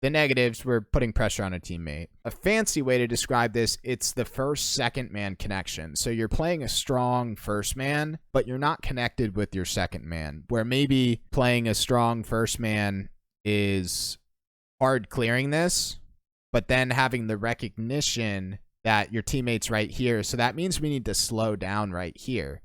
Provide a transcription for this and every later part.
The negatives, we're putting pressure on a teammate. A fancy way to describe this, it's the first-second man connection. So you're playing a strong first man, but you're not connected with your second man, where maybe playing a strong first man is hard clearing this, but then having the recognition that your teammate's right here. So that means we need to slow down right here.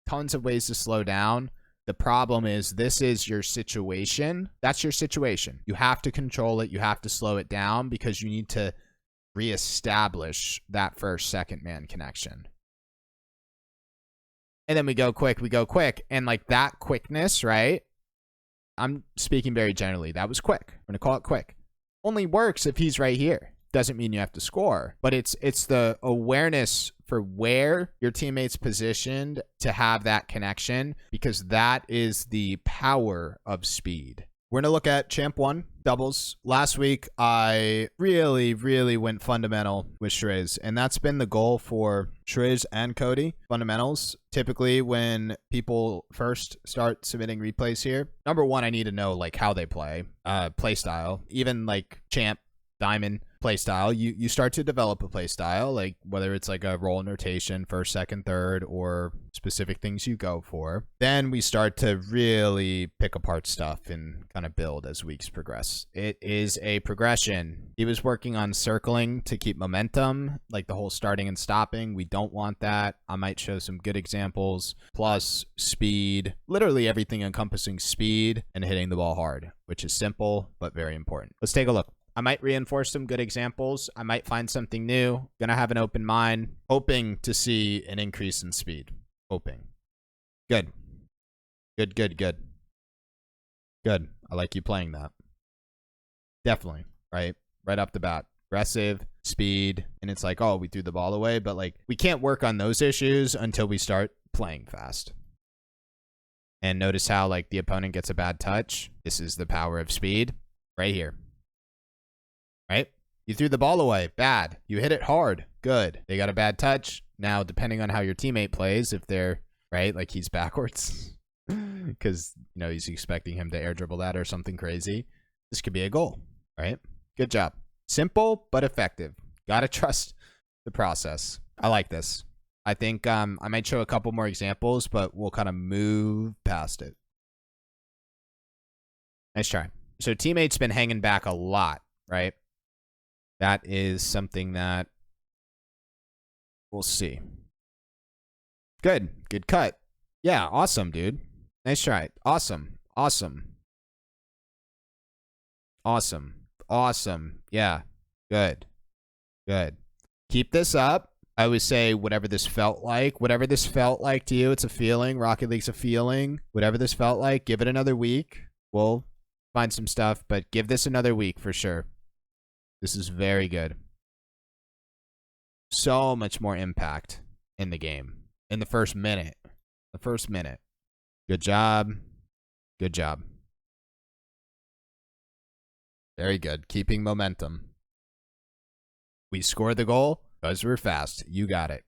Tons of ways to slow down. The problem is this is your situation. That's your situation. You have to control it. You have to slow it down because you need to reestablish that first-second man connection. And then we go quick. And like that quickness, right? I'm speaking very generally. That was quick. I'm going to call it quick. Only works if he's right here. Doesn't mean you have to score, but it's the awareness for where your teammate's positioned to have that connection, because that is the power of speed. We're going to look at Champ 1 doubles. Last week, I really went fundamental with Shriz, and that's been the goal for Shriz and Cody. Fundamentals, typically when people first start submitting replays here, number one, I need to know like how they play, play style, even like Champ, Diamond, play style. You start to develop a play style, like whether it's like a roll and rotation, first, second, third, or specific things you go for. Then we start to really pick apart stuff and kind of build as weeks progress. It is a progression. He was working on circling to keep momentum, like the whole starting and stopping. We don't want that. I might show some good examples. Plus speed, literally everything encompassing speed and hitting the ball hard, which is simple but very important. Let's take a look. I might reinforce some good examples. I might find something new. Gonna have an open mind, hoping to see an increase in speed. Hoping. Good. Good. I like you playing that. Definitely, right? Right off the bat. Aggressive, speed, and it's like, oh, we threw the ball away, but like we can't work on those issues until we start playing fast. And notice how like the opponent gets a bad touch. This is the power of speed right here. Right? You threw the ball away. Bad. You hit it hard. Good. They got a bad touch. Now, depending on how your teammate plays, if they're, right, like he's backwards because, you know, he's expecting him to air dribble that or something crazy, this could be a goal, right? Good job. Simple, but effective. Got to trust the process. I like this. I think I might show a couple more examples, but we'll kind of move past it. Nice try. So teammate's been hanging back a lot, right? That is something that we'll see. Good. Good cut. Yeah, awesome, dude. Nice try. Awesome. Yeah, good. Keep this up. I always say whatever this felt like to you, it's a feeling. Rocket League's a feeling. Whatever this felt like, give it another week. We'll find some stuff, but give this another week for sure. This is very good. So much more impact in the game. In the first minute. Good job. Very good. Keeping momentum. We scored the goal because we're fast. You got it.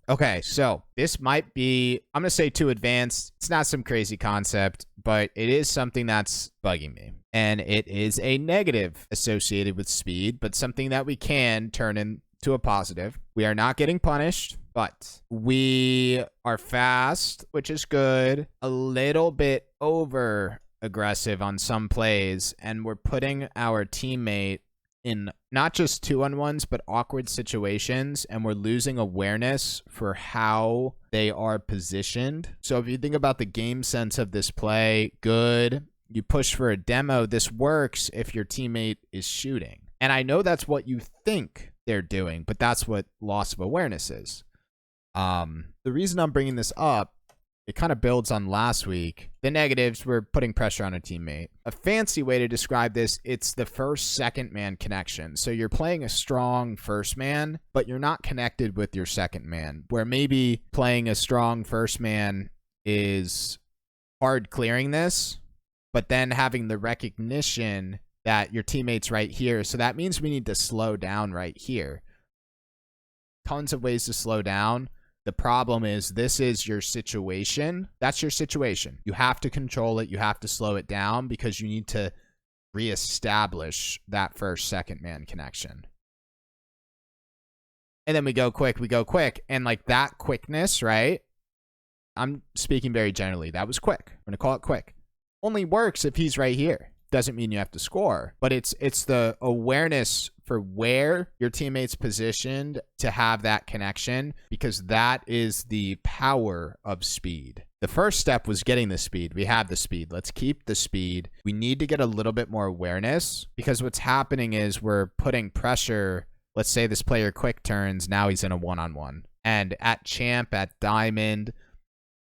Okay, so this might be, I'm going to say too advanced. It's not some crazy concept, but it is something that's bugging me. And it is a negative associated with speed, but something that we can turn into a positive. We are not getting punished, but we are fast, which is good. A little bit over aggressive on some plays, and we're putting our teammate in not just 2-on-1s, but awkward situations, and we're losing awareness for how they are positioned. So if you think about the game sense of this play, good. You push for a demo. This works if your teammate is shooting. And I know that's what you think they're doing, but that's what loss of awareness is. The reason I'm bringing this up, it kind of builds on last week. The negatives, we're putting pressure on a teammate. A fancy way to describe this, it's the first-second man connection. So you're playing a strong first man, but you're not connected with your second man, where maybe playing a strong first man is hard clearing this, but then having the recognition that your teammate's right here. So that means we need to slow down right here. Tons of ways to slow down. The problem is this is your situation. That's your situation. You have to control it. You have to slow it down because you need to reestablish that 1st-2nd man connection. And then we go quick, and like that quickness, right? I'm speaking very generally. That was quick. I'm going to call it quick. Only works if he's right here. Doesn't mean you have to score, but it's the awareness for where your teammate's positioned to have that connection, because that is the power of speed. The first step was getting the speed. We have the speed. Let's keep the speed. We need to get a little bit more awareness, because what's happening is we're putting pressure. Let's say this player quick turns. Now he's in a one-on-one. And at champ, at diamond,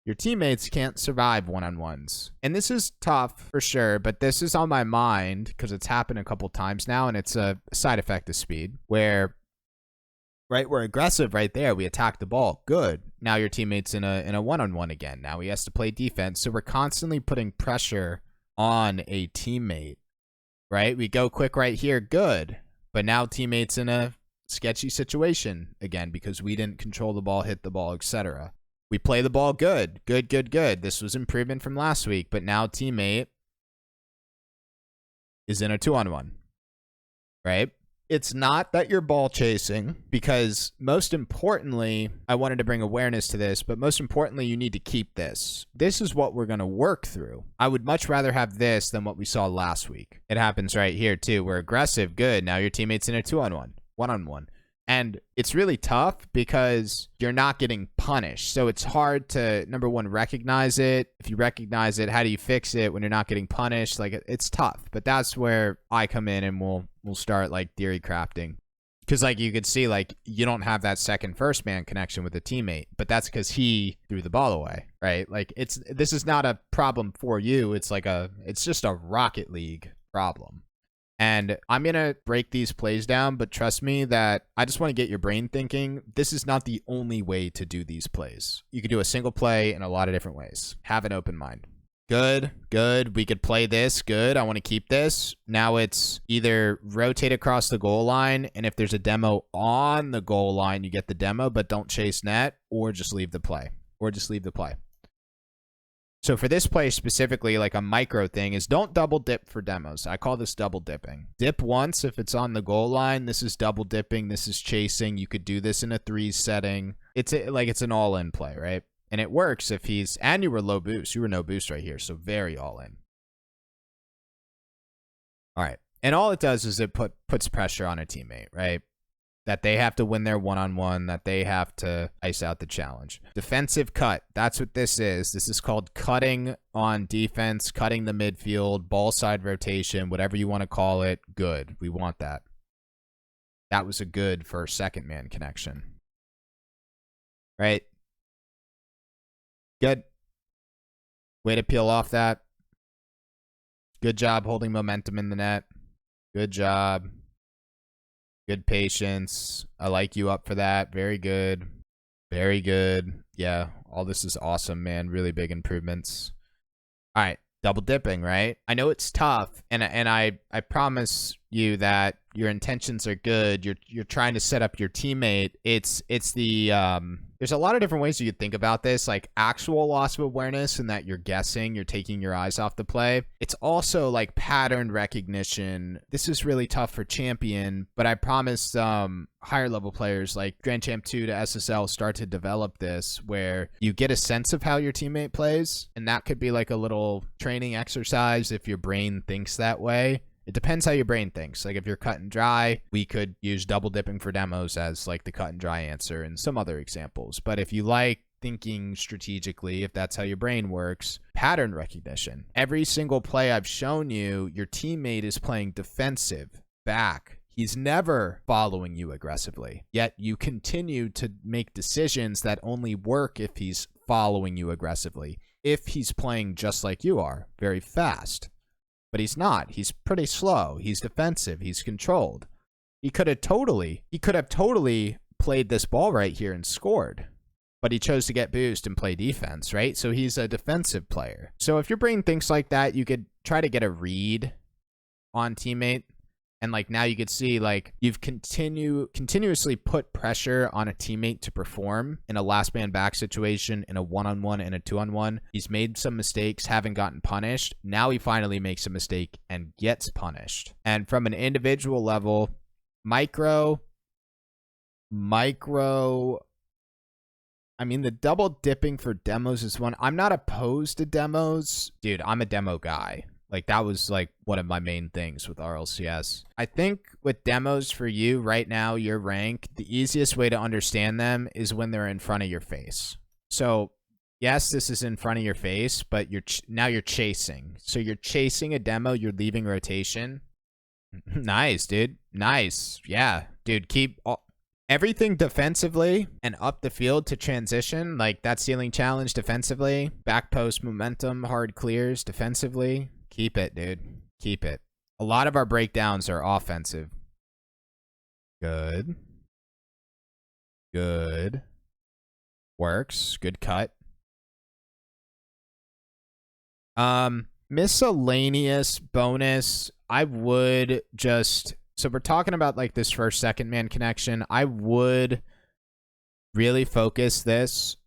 your teammates can't survive one-on-ones. And this is tough for sure, but this is on my mind because it's happened a couple times now, and it's a side effect of speed where, right, we're aggressive right there. We attack the ball. Good. Now your teammate's in a one-on-one again. Now he has to play defense. So we're constantly putting pressure on a teammate, right? We go quick right here. Good. But now teammate's in a sketchy situation again because we didn't control the ball, hit the ball, etc. We play the ball good. Good. This was improvement from last week, but now teammate is in a 2-on-1, right? It's not that you're ball chasing, because most importantly, I wanted to bring awareness to this, but most importantly, you need to keep this. This is what we're going to work through. I would much rather have this than what we saw last week. It happens right here too. We're aggressive. Good. Now your teammate's in a 2-on-1, 1-on-1. And it's really tough because you're not getting punished. So it's hard to, number one, recognize it. If you recognize it, how do you fix it when you're not getting punished? Like, it's tough. But that's where I come in and we'll start like theory crafting. Because like you could see, like you don't have that second first man connection with a teammate, but that's because he threw the ball away, right? Like this is not a problem for you. It's just a Rocket League problem. And I'm going to break these plays down, but trust me that I just want to get your brain thinking. This is not the only way to do these plays. You could do a single play in a lot of different ways. Have an open mind. Good. We could play this. Good. I want to keep this. Now it's either rotate across the goal line, and if there's a demo on the goal line, you get the demo, but don't chase net, or just leave the play. So for this play specifically, like a micro thing is don't double dip for demos. I call this double dipping. Dip once if it's on the goal line. This is double dipping. This is chasing. You could do this in a 3 setting. It's an all-in play, right? And it works if he's, and you were low boost. You were no boost right here. So very all in. All right. And all it does is it puts pressure on a teammate, right? That they have to win their one-on-one, that they have to ice out the challenge. Defensive cut. That's what this is. This is called cutting on defense, cutting the midfield, ball side rotation, whatever you want to call it. Good. We want that. That was a good 1st-2nd man connection. Right? Good. Way to peel off that. Good job holding momentum in the net. Good job. Good patience. I like you up for that. Very good. Yeah, all this is awesome, man. Really big improvements. All right, double dipping, right? I know it's tough, and I promise you that your intentions are good. You're trying to set up your teammate. It's the there's a lot of different ways you could think about this, like actual loss of awareness and that you're guessing, you're taking your eyes off the play. It's also like pattern recognition. This is really tough for champion, but I promise higher level players like Grand Champ 2 to SSL start to develop this where you get a sense of how your teammate plays, and that could be like a little training exercise if your brain thinks that way. It depends how your brain thinks. Like if you're cut and dry, we could use double dipping for demos as like the cut and dry answer and some other examples. But if you like thinking strategically, if that's how your brain works, pattern recognition. Every single play I've shown you, your teammate is playing defensive back. He's never following you aggressively. Yet you continue to make decisions that only work if he's following you aggressively. If he's playing just like you are, very fast. But he's not. He's pretty slow. He's defensive. He's controlled. He could have totally played this ball right here and scored. But he chose to get boost and play defense, right? So he's a defensive player. So if your brain thinks like that, you could try to get a read on teammate And like now you could see like you've continuously put pressure on a teammate to perform in a last man back situation, in a 1-on-1 and a 2-on-1. He's made some mistakes, haven't gotten punished. Now he finally makes a mistake and gets punished. And from an individual level, micro, I mean, the double dipping for demos is one. I'm not opposed to demos. Dude, I'm a demo guy. Like, that was, like, one of my main things with RLCS. I think with demos for you right now, your rank, the easiest way to understand them is when they're in front of your face. So, yes, this is in front of your face, but now you're chasing. So, you're chasing a demo, you're leaving rotation. Nice, dude. Nice. Yeah, dude, keep everything defensively and up the field to transition, like that ceiling challenge defensively, back post momentum, hard clears defensively. Keep it, dude. Keep it. A lot of our breakdowns are offensive. Good. Good. Works. Good cut. Miscellaneous bonus. I would just... So we're talking about like this 1st-2nd man connection. I would really focus this.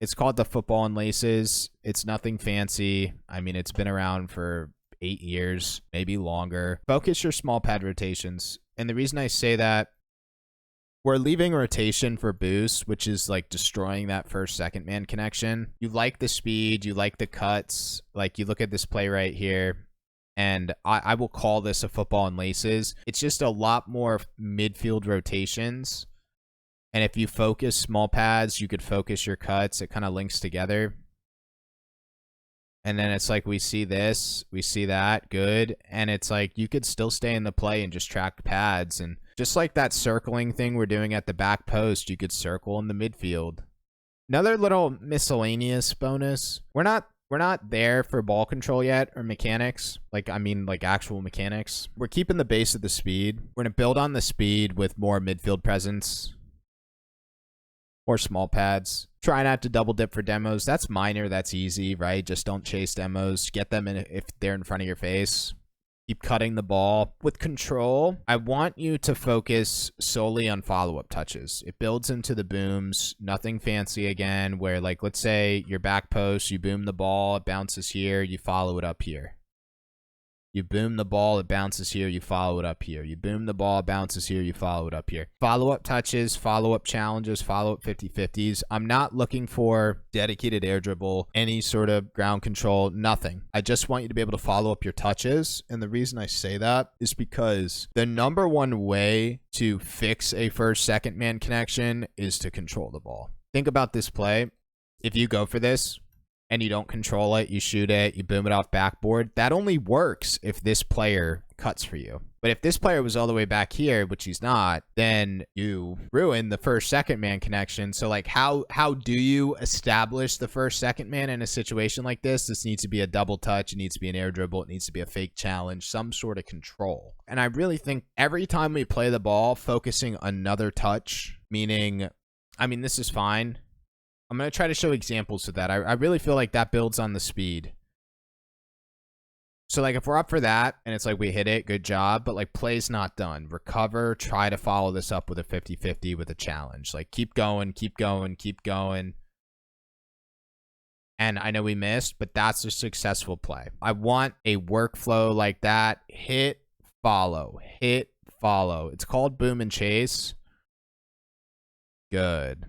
It's called the football and laces. It's nothing fancy. I mean, it's been around for 8 years, maybe longer. Focus your small pad rotations. And the reason I say that, we're leaving rotation for boost, which is like destroying that 1st-2nd man connection. You like the speed, you like the cuts. Like you look at this play right here, and I will call this a football and laces. It's just a lot more midfield rotations. And if you focus small pads, you could focus your cuts. It kind of links together. And then it's like we see this, we see that, good. And it's like you could still stay in the play and just track pads. And just like that circling thing we're doing at the back post, you could circle in the midfield. Another little miscellaneous bonus. We're not there for ball control yet, or mechanics. Like, I mean, like actual mechanics. We're keeping the base of the speed. We're going to build on the speed with more midfield presence. Or small pads. Try not to double dip for demos. That's minor. That's easy, right? Just don't chase demos. Get them in if they're in front of your face. Keep cutting the ball. With control, I want you to focus solely on follow-up touches. It builds into the booms. Nothing fancy again, where like, let's say your back post, you boom the ball, it bounces here, you follow it up here. You boom the ball, it bounces here, you follow it up here. You boom the ball, it bounces here, you follow it up here. Follow-up touches, follow-up challenges, follow-up 50-50s. I'm not looking for dedicated air dribble, any sort of ground control, nothing. I just want you to be able to follow up your touches. And the reason I say that is because the number one way to fix a 1st-2nd man connection is to control the ball. Think about this play. If you go for this, and you don't control it, you shoot it, you boom it off backboard, that only works if this player cuts for you. But if this player was all the way back here, which he's not, then you ruin the 1st-2nd man connection. So like how do you establish the 1st-2nd man in a situation like this? This needs to be a double touch, it needs to be an air dribble, it needs to be a fake challenge, some sort of control. And I really think every time we play the ball, focusing another touch, meaning, I mean, this is fine. I'm going to try to show examples of that. I really feel like that builds on the speed. So, like, if we're up for that, and it's like we hit it, good job, but, like, play's not done. Recover, try to follow this up with a 50-50 with a challenge. Like, keep going, keep going, keep going. And I know we missed, but that's a successful play. I want a workflow like that. Hit, follow. Hit, follow. It's called boom and chase. Good.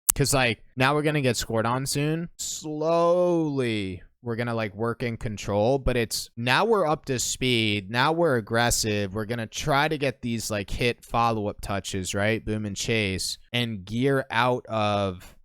Because, like, now we're going to get scored on soon. Slowly, we're going to, like, work in control. But it's, now we're up to speed. Now we're aggressive. We're going to try to get these, like, hit follow-up touches, right? Boom and chase. And gear out of,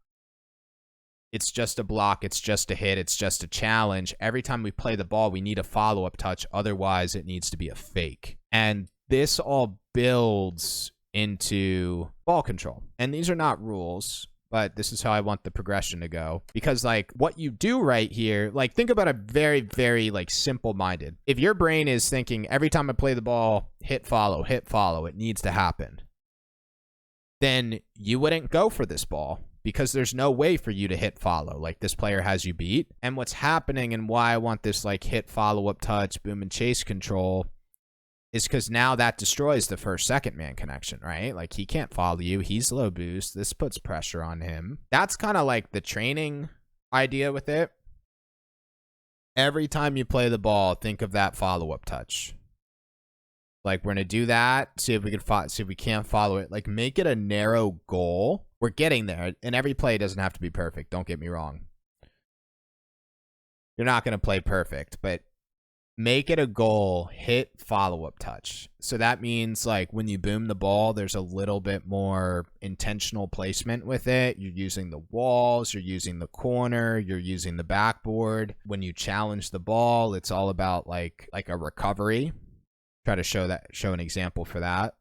it's just a block, it's just a hit, it's just a challenge. Every time we play the ball, we need a follow-up touch. Otherwise, it needs to be a fake. And this all builds into ball control. And these are not rules, but this is how I want the progression to go. Because, like, what you do right here, like, think about a very, very, like, simple-minded. If your brain is thinking, every time I play the ball, hit, follow, it needs to happen, then you wouldn't go for this ball. Because there's no way for you to hit follow. Like, this player has you beat. And what's happening and why I want this, like, hit follow-up touch, boom and chase control is because now that destroys the 1st-2nd man connection, right? Like, he can't follow you. He's low boost. This puts pressure on him. That's kind of like the training idea with it. Every time you play the ball, think of that follow-up touch. Like, we're going to do that, see if we can see if we can't follow it. Like, make it a narrow goal. We're getting there, and every play doesn't have to be perfect. Don't get me wrong. You're not going to play perfect, but make it a goal, hit follow-up touch. So that means, like, when you boom the ball, there's a little bit more intentional placement with it. You're using the walls, you're using the corner, you're using the backboard. When you challenge the ball, it's all about like a recovery. Try to show an example for that.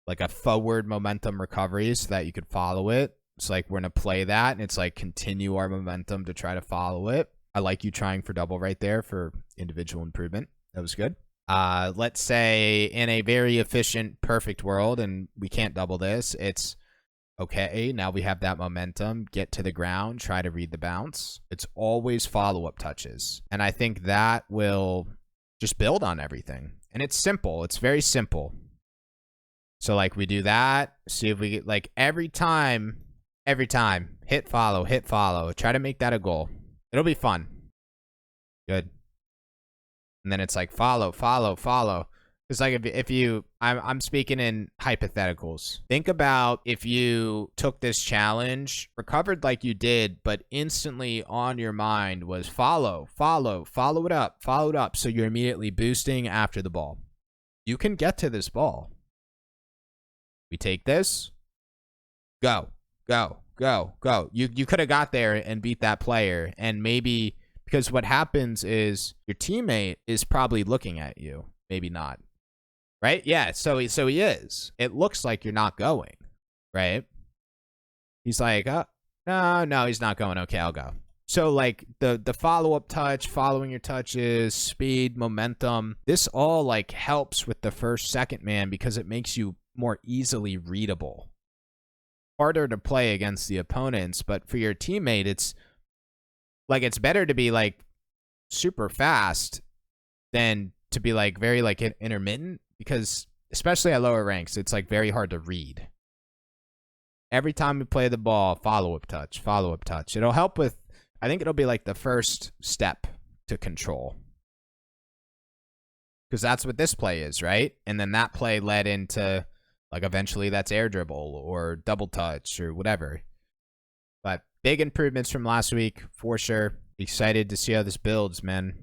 Like a forward momentum recovery so that you could follow it. It's like we're going to play that, and it's like continue our momentum to try to follow it. I like you trying for double right there for individual improvement. That was good. Let's say in a very efficient, perfect world, and we can't double this, it's okay. Now we have that momentum. Get to the ground. Try to read the bounce. It's always follow-up touches. And I think that will just build on everything. And it's simple. It's very simple. So, like, we do that. See if we get, like, every time, hit follow. Try to make that a goal. It'll be fun. Good. And then it's like follow. It's like if you, I'm speaking in hypotheticals. Think about if you took this challenge, recovered like you did, but instantly on your mind was follow it up. So you're immediately boosting after the ball. You can get to this ball. We take this. Go. You could have got there and beat that player, and maybe because what happens is your teammate is probably looking at you, maybe not, right? Yeah, so he is. It looks like you're not going, right? He's like, oh, no, he's not going. Okay, I'll go. So like the follow-up touch, following your touches, speed, momentum, this all like helps with the 1st-2nd man because it makes you more easily readable. Harder to play against the opponents, but for your teammate, it's like it's better to be like super fast than to be like very like intermittent, because especially at lower ranks, it's like very hard to read. Every time we play the ball, follow-up touch. It'll help with, I think it'll be like the first step to control, because that's what this play is, right? And then that play led into, like, eventually that's air dribble or double touch or whatever. But big improvements from last week, for sure. Excited to see how this builds, man.